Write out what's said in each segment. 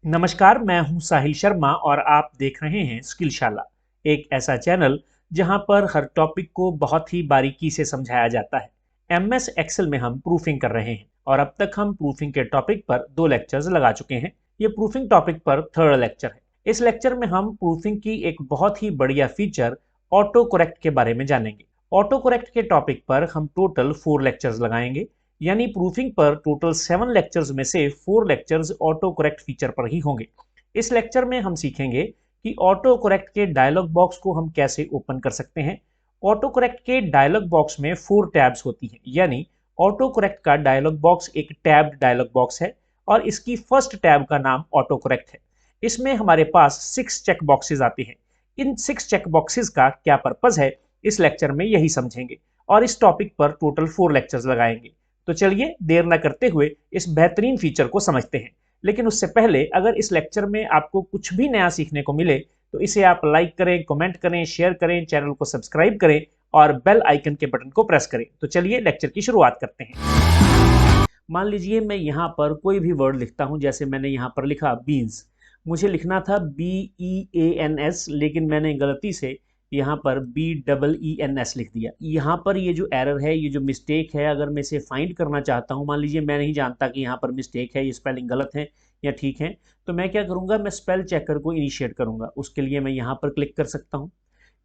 नमस्कार, मैं हूं साहिल शर्मा और आप देख रहे हैं स्किलशाला, एक ऐसा चैनल जहां पर हर टॉपिक को बहुत ही बारीकी से समझाया जाता है। एमएस एक्सेल में हम प्रूफिंग कर रहे हैं और अब तक हम प्रूफिंग के टॉपिक पर 2 लेक्चर्स लगा चुके हैं। ये प्रूफिंग टॉपिक पर थर्ड लेक्चर है। इस लेक्चर में हम प्रूफिंग की एक बहुत ही बढ़िया फीचर ऑटो करेक्ट के बारे में जानेंगे। ऑटो करेक्ट के टॉपिक पर हम टोटल 4 लेक्चर्स लगाएंगे, यानी प्रूफिंग पर टोटल 7 लेक्चर्स में से 4 लेक्चर्स ऑटो करेक्ट फीचर पर ही होंगे। इस लेक्चर में हम सीखेंगे कि ऑटो करेक्ट के डायलॉग बॉक्स को हम कैसे ओपन कर सकते हैं। ऑटो करेक्ट के डायलॉग बॉक्स में 4 टैब्स होती हैं, यानी ऑटो करेक्ट का डायलॉग बॉक्स एक टैब्ड डायलॉग बॉक्स है और इसकी फर्स्ट टैब का नाम ऑटो करेक्ट है। इसमें हमारे पास 6 चेक बॉक्सेज आते हैं। इन 6 चेक बॉक्सेज का क्या पर्पज है, इस लेक्चर में यही समझेंगे और इस टॉपिक पर टोटल 4 लेक्चर्स लगाएंगे। तो चलिए देर न करते हुए इस बेहतरीन फीचर को समझते हैं। लेकिन उससे पहले अगर इस लेक्चर में आपको कुछ भी नया सीखने को मिले तो इसे आप लाइक करें, कमेंट करें, शेयर करें, चैनल को सब्सक्राइब करें और बेल आइकन के बटन को प्रेस करें। तो चलिए लेक्चर की शुरुआत करते हैं। मान लीजिए मैं यहाँ पर कोई भी वर्ड लिखता हूँ, जैसे मैंने यहाँ पर लिखा बीन्स। मुझे लिखना था BEANS, लेकिन मैंने गलती से यहाँ पर BEENS लिख दिया। यहाँ पर ये जो एरर है, ये जो मिस्टेक है, अगर मैं इसे फाइंड करना चाहता हूँ, मान लीजिए मैं नहीं जानता कि यहाँ पर मिस्टेक है, ये स्पेलिंग गलत है या ठीक है, तो मैं क्या करूँगा, मैं स्पेल चेकर को इनिशिएट करूँगा। उसके लिए मैं यहाँ पर क्लिक कर सकता हूँ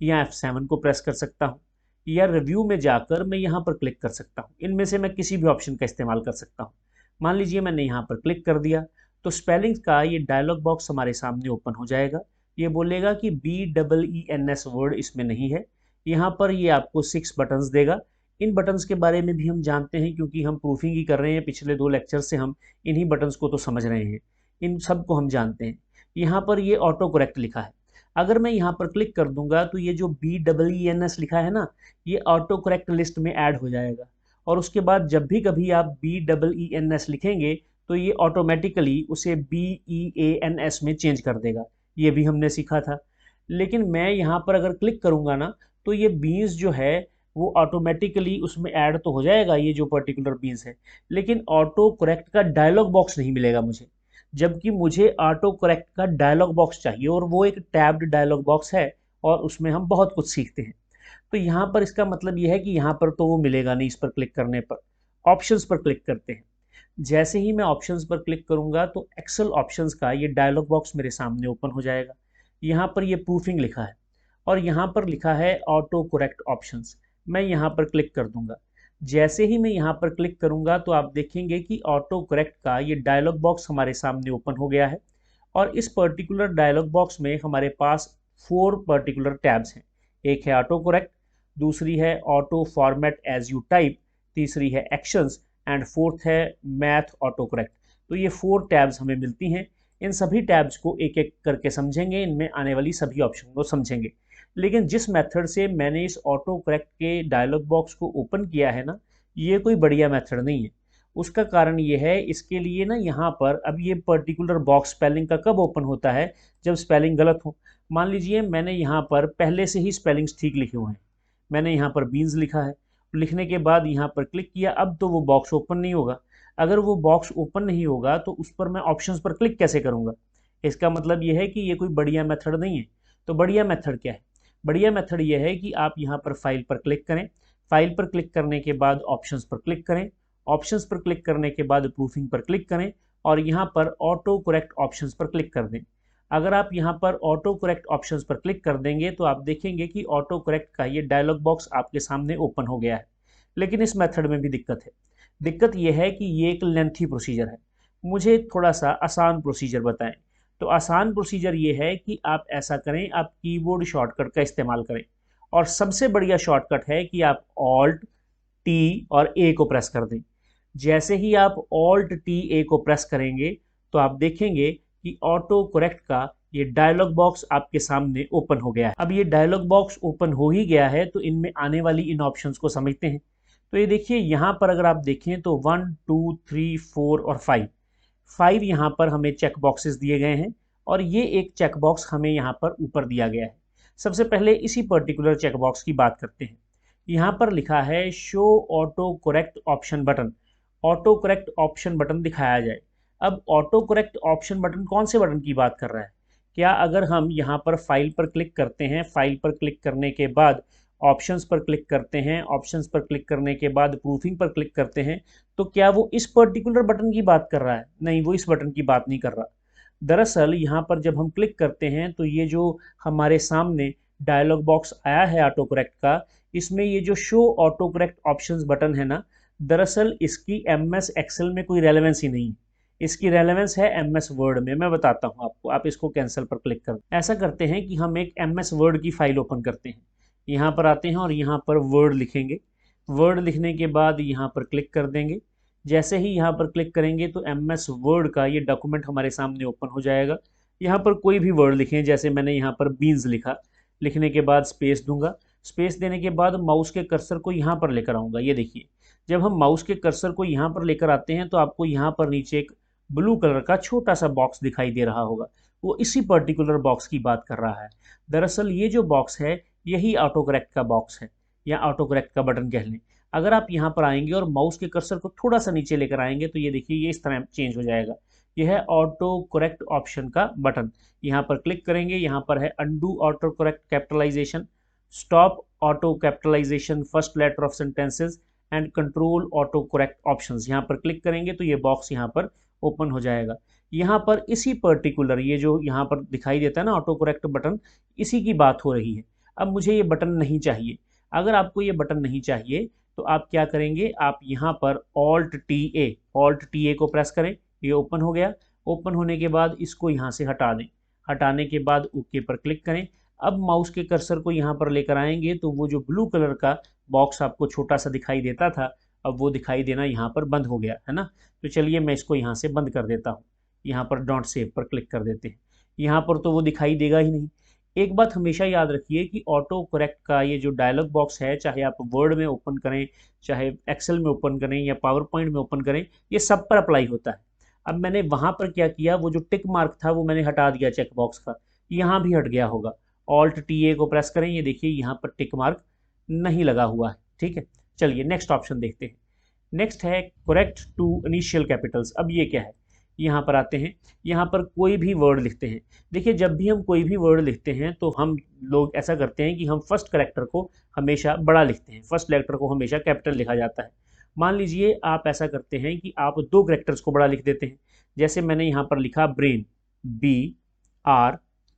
या F7 को प्रेस कर सकता हूँ या रिव्यू में जाकर मैं यहाँ पर क्लिक कर सकता हूँ। इनमें से मैं किसी भी ऑप्शन का इस्तेमाल कर सकता हूँ। मान लीजिए मैंने यहाँ पर क्लिक कर दिया तो स्पेलिंग्स का ये डायलॉग बॉक्स हमारे सामने ओपन हो जाएगा। ये बोलेगा कि BEENS वर्ड इसमें नहीं है। यहाँ पर ये आपको 6 बटन्स देगा। इन बटन्स के बारे में भी हम जानते हैं, क्योंकि हम प्रूफिंग ही कर रहे हैं। पिछले 2 लेक्चर से हम इन्हीं बटन्स को तो समझ रहे हैं, इन सब को हम जानते हैं। यहाँ पर ये ऑटो करेक्ट लिखा है। अगर मैं यहाँ पर क्लिक कर दूंगा तो ये जो BEENS लिखा है ना, ये ऑटो करेक्ट लिस्ट में ऐड हो जाएगा और उसके बाद जब भी कभी आप BEENS लिखेंगे तो ये ऑटोमेटिकली उसे BEANS में चेंज कर देगा। ये भी हमने सीखा था। लेकिन मैं यहाँ पर अगर क्लिक करूँगा ना, तो ये बीन्स जो है वो ऑटोमेटिकली उसमें ऐड तो हो जाएगा, ये जो पर्टिकुलर बीन्स है, लेकिन ऑटो करेक्ट का डायलॉग बॉक्स नहीं मिलेगा मुझे। जबकि मुझे ऑटो करेक्ट का डायलॉग बॉक्स चाहिए और वो एक टैब्ड डायलॉग बॉक्स है और उसमें हम बहुत कुछ सीखते हैं। तो यहाँ पर इसका मतलब ये है कि यहाँ पर तो वो मिलेगा नहीं। इस पर क्लिक करने पर ऑप्शंस पर क्लिक करते हैं। जैसे ही मैं ऑप्शंस पर क्लिक करूंगा तो एक्सेल ऑप्शंस का ये डायलॉग बॉक्स मेरे सामने ओपन हो जाएगा। यहाँ पर ये प्रूफिंग लिखा है और यहाँ पर लिखा है ऑटो करेक्ट ऑप्शंस। मैं यहाँ पर क्लिक कर दूंगा। जैसे ही मैं यहाँ पर क्लिक करूंगा तो आप देखेंगे कि ऑटो करेक्ट का ये डायलॉग बॉक्स हमारे सामने ओपन हो गया है और इस पर्टिकुलर डायलॉग बॉक्स में हमारे पास 4 पर्टिकुलर टैब्स हैं। एक है ऑटो करेक्ट, दूसरी है autoformat as you type, तीसरी है एक्शंस एंड फोर्थ है मैथ ऑटो करेक्ट। तो ये 4 टैब्स हमें मिलती हैं। इन सभी टैब्स को एक एक करके समझेंगे, इनमें आने वाली सभी ऑप्शन को समझेंगे। लेकिन जिस मेथड से मैंने इस ऑटो करेक्ट के डायलॉग बॉक्स को ओपन किया है ना, ये कोई बढ़िया मेथड नहीं है। उसका कारण ये है, इसके लिए ना यहाँ पर अब ये पर्टिकुलर बॉक्स स्पेलिंग का कब ओपन होता है, जब स्पेलिंग गलत हो। मान लीजिए मैंने यहाँ पर पहले से ही स्पेलिंग्स ठीक लिखे हुए हैं। मैंने यहाँ पर बीन्स लिखा है, लिखने के बाद यहाँ पर क्लिक किया, अब तो वो बॉक्स ओपन नहीं होगा। अगर वो बॉक्स ओपन नहीं होगा तो उस पर मैं ऑप्शंस पर क्लिक कैसे करूँगा। इसका मतलब ये है कि ये कोई बढ़िया मेथड नहीं है। तो बढ़िया मेथड क्या है? बढ़िया मेथड ये है कि आप यहाँ पर फाइल पर क्लिक करें। फाइल पर क्लिक करने के बाद ऑप्शंस पर क्लिक करें। ऑप्शंस पर क्लिक करने के बाद प्रूफिंग पर क्लिक करें और यहाँ पर ऑटो करेक्ट ऑप्शंस पर क्लिक कर दें। अगर आप यहाँ पर ऑटो करेक्ट ऑप्शंस पर क्लिक कर देंगे तो आप देखेंगे कि ऑटो करेक्ट का ये डायलॉग बॉक्स आपके सामने ओपन हो गया है। लेकिन इस मेथड में भी दिक्कत है। दिक्कत यह है कि ये एक लेंथी प्रोसीजर है। मुझे थोड़ा सा आसान प्रोसीजर बताएं। तो आसान प्रोसीजर ये है कि आप ऐसा करें, आप कीबोर्ड शॉर्टकट का इस्तेमाल करें और सबसे बढ़िया शॉर्टकट है कि आप ऑल्ट टी और ए को प्रेस कर दें। जैसे ही आप ऑल्ट टी ए को प्रेस करेंगे तो आप देखेंगे कि ऑटो करेक्ट का ये डायलॉग बॉक्स आपके सामने ओपन हो गया है। अब ये डायलॉग बॉक्स ओपन हो ही गया है तो इनमें आने वाली इन ऑप्शंस को समझते हैं। तो ये देखिए, यहाँ पर अगर आप देखें तो 1 2 3 4 और 5 यहाँ पर हमें चेक बॉक्सेस दिए गए हैं और ये एक चेक बॉक्स हमें यहाँ पर ऊपर दिया गया है। सबसे पहले इसी पर्टिकुलर चेक बॉक्स की बात करते हैं। यहाँ पर लिखा है show auto correct option button. Auto correct option button दिखाया जाए। अब ऑटो करेक्ट ऑप्शन बटन कौन से बटन की बात कर रहा है? क्या अगर हम यहाँ पर फाइल पर क्लिक करते हैं, फाइल पर क्लिक करने के बाद ऑप्शंस पर क्लिक करते हैं, ऑप्शंस पर क्लिक करने के बाद प्रूफिंग पर क्लिक करते हैं, तो क्या वो इस पर्टिकुलर बटन की बात कर रहा है? नहीं, वो इस बटन की बात नहीं कर रहा। दरअसल यहाँ पर जब हम क्लिक करते हैं तो ये जो हमारे सामने डायलॉग बॉक्स आया है ऑटो करेक्ट का, इसमें ये जो show auto correct options button है ना, दरअसल इसकी एमएस एक्सेल में कोई रेलेवेंस ही नहीं है। इसकी रेलेवेंस है एमएस वर्ड में। मैं बताता हूँ आपको, आप इसको कैंसिल पर क्लिक कर, ऐसा करते हैं कि हम एक एमएस वर्ड की फाइल ओपन करते हैं। यहाँ पर आते हैं और यहाँ पर वर्ड लिखेंगे। वर्ड लिखने के बाद यहाँ पर क्लिक कर देंगे। जैसे ही यहाँ पर क्लिक करेंगे तो एमएस वर्ड का ये डॉक्यूमेंट हमारे सामने ओपन हो जाएगा। यहाँ पर कोई भी वर्ड लिखें, जैसे मैंने यहाँ पर बीन्स लिखा, लिखने के बाद स्पेस दूंगा। स्पेस देने के बाद माउस के कर्सर को यहाँ पर लेकर आऊँगा। ये देखिए, जब हम माउस के कर्सर को यहाँ पर लेकर आते हैं तो आपको यहाँ पर नीचे एक ब्लू कलर का छोटा सा बॉक्स दिखाई दे रहा होगा। वो इसी पर्टिकुलर बॉक्स की बात कर रहा है। दरअसल ये जो बॉक्स है यही ऑटो करेक्ट का बॉक्स है, या ऑटो करेक्ट का बटन कह लें। अगर आप यहाँ पर आएंगे और माउस के कर्सर को थोड़ा सा नीचे लेकर आएंगे तो ये देखिए, ये इस तरह चेंज हो जाएगा। यह है ऑटो करेक्ट ऑप्शन का बटन। यहाँ पर क्लिक करेंगे, यहाँ पर है undo autocorrect capitalisation, stop auto capitalisation first letter of sentences and control autocorrect options. यहाँ पर क्लिक करेंगे तो ये बॉक्स यहाँ पर ओपन हो जाएगा। यहाँ पर इसी पर्टिकुलर ये जो यहाँ पर दिखाई देता है ना ऑटो करेक्ट बटन, इसी की बात हो रही है। अब मुझे ये बटन नहीं चाहिए। अगर आपको ये बटन नहीं चाहिए तो आप क्या करेंगे, आप यहाँ पर ऑल्ट टी ए को प्रेस करें। ये ओपन हो गया। ओपन होने के बाद इसको यहाँ से हटा दें। हटाने के बाद ओके पर क्लिक करें। अब माउस के कर्सर को यहाँ पर लेकर आएंगे तो वो जो ब्लू कलर का बॉक्स आपको छोटा सा दिखाई देता था, अब वो दिखाई देना यहाँ पर बंद हो गया है ना। तो चलिए मैं इसको यहाँ से बंद कर देता हूँ। यहाँ पर डॉट सेव पर क्लिक कर देते हैं। यहाँ पर तो वो दिखाई देगा ही नहीं। एक बात हमेशा याद रखिए कि ऑटो करेक्ट का ये जो डायलॉग बॉक्स है, चाहे आप वर्ड में ओपन करें, चाहे एक्सेल में ओपन करें या पावर पॉइंट में ओपन करें, ये सब पर अप्लाई होता है। अब मैंने वहाँ पर क्या किया, वो जो टिक मार्क था वो मैंने हटा दिया चेक बॉक्स का। यहाँ भी हट गया होगा। ऑल्ट टी ए को प्रेस करें, ये देखिए यहाँ पर टिक मार्क नहीं लगा हुआ है। ठीक है, चलिए नेक्स्ट ऑप्शन देखते हैं। नेक्स्ट है करेक्ट टू इनिशियल कैपिटल्स। अब ये क्या है, यहाँ पर आते हैं। यहाँ पर कोई भी वर्ड लिखते हैं। देखिए, जब भी हम कोई भी वर्ड लिखते हैं तो हम लोग ऐसा करते हैं कि हम फर्स्ट कैरेक्टर को हमेशा बड़ा लिखते हैं, फर्स्ट कैरेक्टर को हमेशा कैपिटल लिखा जाता है। मान लीजिए आप ऐसा करते हैं कि आप दो कैरेक्टर्स को बड़ा लिख देते हैं। जैसे मैंने यहाँ पर लिखा ब्रेन,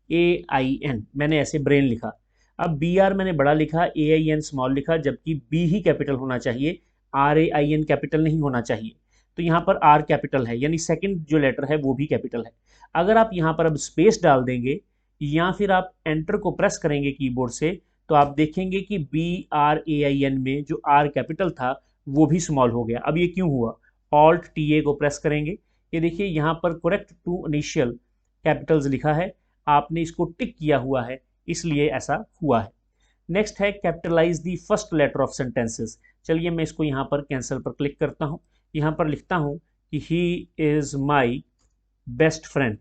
BRAIN, मैंने ऐसे ब्रेन लिखा। अब BR मैंने बड़ा लिखा, AIN स्मॉल लिखा, जबकि B ही कैपिटल होना चाहिए, RAIN कैपिटल नहीं होना चाहिए। तो यहाँ पर R कैपिटल है, यानी सेकंड जो लेटर है वो भी कैपिटल है। अगर आप यहाँ पर अब स्पेस डाल देंगे या फिर आप एंटर को प्रेस करेंगे कीबोर्ड से, तो आप देखेंगे कि BRAIN में जो R कैपिटल था वो भी स्मॉल हो गया। अब ये क्यों हुआ? ऑल्ट TA को प्रेस करेंगे, ये देखिए यहाँ पर करेक्ट टू इनिशियल कैपिटल्स लिखा है, आपने इसको टिक किया हुआ है, इसलिए ऐसा हुआ है। नेक्स्ट है capitalise the first letter of sentences. चलिए मैं इसको यहाँ पर कैंसिल पर क्लिक करता हूँ। यहाँ पर लिखता हूँ कि he is my best friend.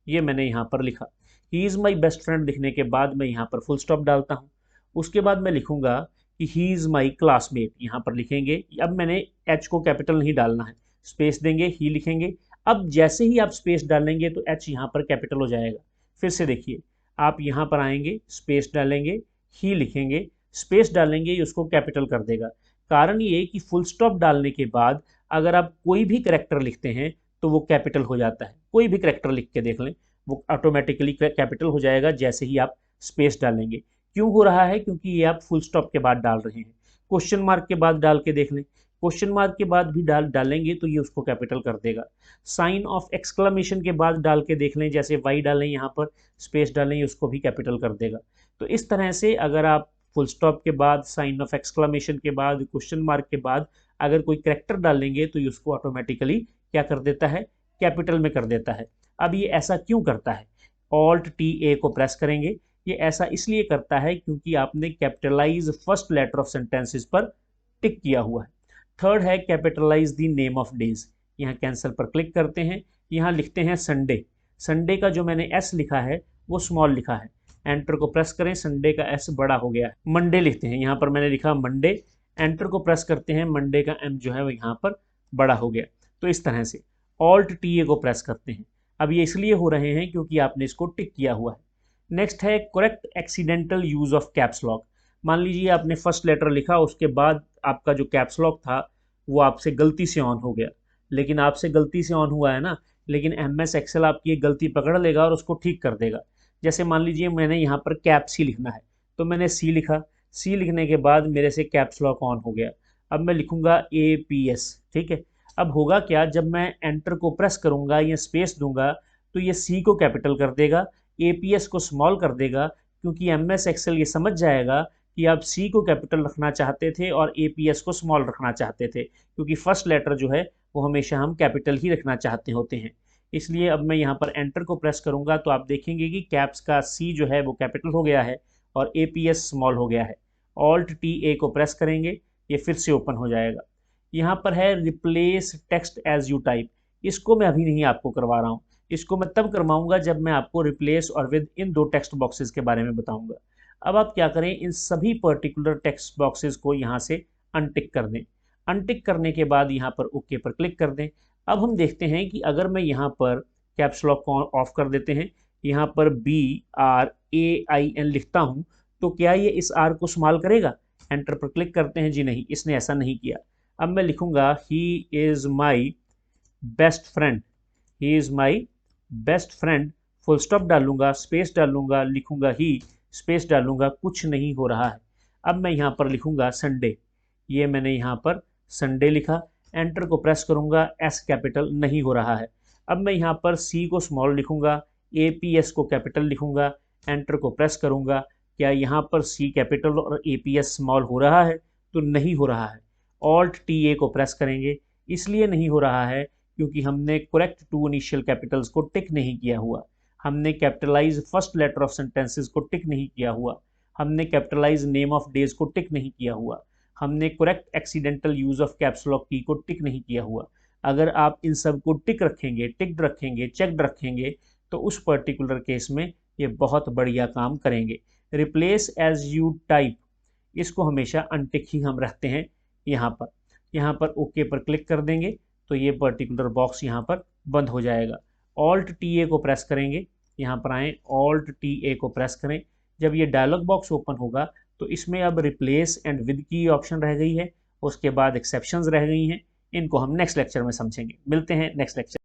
ये मैंने यहाँ पर लिखा। He is my best friend लिखने के बाद मैं यहाँ पर फुल स्टॉप डालता हूँ। उसके बाद मैं लिखूँगा कि ही इज़ माई क्लासमेट, यहाँ पर लिखेंगे। अब मैंने एच को कैपिटल नहीं डालना है, स्पेस देंगे, ही लिखेंगे। अब जैसे ही आप स्पेस डालेंगे तो एच यहाँ पर कैपिटल हो जाएगा। फिर से देखिए, आप यहाँ पर आएंगे, स्पेस डालेंगे, ही लिखेंगे, स्पेस डालेंगे, ये उसको कैपिटल कर देगा। कारण ये कि फुल स्टॉप डालने के बाद अगर आप कोई भी करैक्टर लिखते हैं तो वो कैपिटल हो जाता है। कोई भी करैक्टर लिख के देख लें, वो ऑटोमेटिकली कैपिटल हो जाएगा जैसे ही आप स्पेस डालेंगे। क्यों हो रहा है? क्योंकि ये आप फुल स्टॉप के बाद डाल रहे हैं। क्वेश्चन मार्क के बाद डाल के देख लें, क्वेश्चन मार्क के बाद भी डालेंगे तो ये उसको कैपिटल कर देगा। साइन ऑफ एक्सक्लेमेशन के बाद डाल के देख लें, जैसे वाई डालें, यहाँ पर स्पेस डालें, उसको भी कैपिटल कर देगा। तो इस तरह से अगर आप फुल स्टॉप के बाद, साइन ऑफ एक्सक्लेमेशन के बाद, क्वेश्चन मार्क के बाद अगर कोई करैक्टर डालेंगे तो ये उसको ऑटोमेटिकली क्या कर देता है? कैपिटल में कर देता है। अब ये ऐसा क्यों करता है? ऑल्ट TA को प्रेस करेंगे। ये ऐसा इसलिए करता है क्योंकि आपने capitalise first letter of sentences पर टिक किया हुआ है। थर्ड है capitalise the name of days. यहाँ कैंसिल पर क्लिक करते हैं, यहाँ लिखते हैं संडे। संडे का जो मैंने S लिखा है वो स्मॉल लिखा है। एंटर को प्रेस करें, संडे का S बड़ा हो गया है। मंडे लिखते हैं, यहाँ पर मैंने लिखा मंडे, एंटर को प्रेस करते हैं, मंडे का M जो है वो यहाँ पर बड़ा हो गया। तो इस तरह से ऑल्ट टी ए को प्रेस करते हैं। अब ये इसलिए हो रहे हैं क्योंकि आपने इसको टिक किया हुआ है। नेक्स्ट है correct accidental use of caps lock. मान लीजिए आपने फर्स्ट लेटर लिखा, उसके बाद आपका जो कैप्स लॉक था वो आपसे गलती से ऑन हो गया, लेकिन आपसे गलती से ऑन हुआ है ना, लेकिन एम एस एक्सेल आपकी एक गलती पकड़ लेगा और उसको ठीक कर देगा। जैसे मान लीजिए मैंने यहाँ पर कैप सी लिखना है, तो मैंने सी लिखा, सी लिखने के बाद मेरे से कैप्स लॉक ऑन हो गया। अब मैं लिखूंगा ए पी एस, ठीक है। अब होगा क्या, जब मैं एंटर को प्रेस करूंगा या स्पेस दूंगा तो ये सी को कैपिटल कर देगा, ए पी एस को स्मॉल कर देगा, क्योंकि एम एस एक्सेल ये समझ जाएगा कि आप सी को कैपिटल रखना चाहते थे और ए पी एस को स्मॉल रखना चाहते थे, क्योंकि फर्स्ट लेटर जो है वो हमेशा हम कैपिटल ही रखना चाहते होते हैं। इसलिए अब मैं यहाँ पर एंटर को प्रेस करूंगा तो आप देखेंगे कि कैप्स का सी जो है वो कैपिटल हो गया है और ए पी एस स्मॉल हो गया है। ऑल्ट टी ए को प्रेस करेंगे, ये फिर से ओपन हो जाएगा। यहाँ पर है replace text as you type, इसको मैं अभी नहीं आपको करवा रहा हूँ, इसको मैं तब करवाऊंगा जब मैं आपको रिप्लेस और विद इन दो टेक्स्ट बॉक्सेस के बारे में बताऊंगा। अब आप क्या करें, इन सभी पर्टिकुलर टेक्स्ट बॉक्सेस को यहाँ से अनटिक कर दें। अनटिक करने के बाद यहाँ पर ओके पर क्लिक कर दें। अब हम देखते हैं कि अगर मैं यहाँ पर कैप्स लॉक को ऑफ कर देते हैं, यहाँ पर BRAIN लिखता हूँ, तो क्या ये इस आर को स्मॉल करेगा? एंटर पर क्लिक करते हैं, जी नहीं, इसने ऐसा नहीं किया। अब मैं लिखूंगा he is my best friend, he is my best friend, full stop डालूंगा, स्पेस डालूंगा, लिखूंगा ही, स्पेस डालूंगा, कुछ नहीं हो रहा है। अब मैं यहाँ पर लिखूंगा संडे, ये मैंने यहाँ पर संडे लिखा, एंटर को प्रेस करूंगा, एस कैपिटल नहीं हो रहा है। अब मैं यहाँ पर सी को स्मॉल लिखूंगा, ए पी एस को कैपिटल लिखूंगा, एंटर को प्रेस करूंगा, क्या यहाँ पर सी कैपिटल और ए पी एस स्मॉल हो रहा है? तो नहीं हो रहा है। ऑल्ट टी ए को प्रेस करेंगे, इसलिए नहीं हो रहा है क्योंकि हमने करेक्ट टू इनिशियल कैपिटल्स को टिक नहीं किया हुआ, हमने capitalise first letter of sentences को टिक नहीं किया हुआ, हमने कैपिटलाइज नेम ऑफ डेज को टिक नहीं किया हुआ, हमने correct accidental use of caps lock की को टिक नहीं किया हुआ। अगर आप इन सब को टिक रखेंगे, टिक्ड रखेंगे, चेक्ड रखेंगे, तो उस पर्टिकुलर केस में ये बहुत बढ़िया काम करेंगे। रिप्लेस एज यू टाइप, इसको हमेशा अनटिक ही हम रखते हैं। यहाँ पर ओके पर क्लिक कर देंगे तो ये पर्टिकुलर बॉक्स यहाँ पर बंद हो जाएगा। ऑल्ट टी ए को प्रेस करेंगे, यहाँ पर आएँ, ऑल्ट टी ए को प्रेस करें। जब ये डायलॉग बॉक्स ओपन होगा तो इसमें अब रिप्लेस एंड विद की ऑप्शन रह गई है, उसके बाद एक्सेप्शंस रह गई हैं। इनको हम नेक्स्ट लेक्चर में समझेंगे। मिलते हैं नेक्स्ट लेक्चर।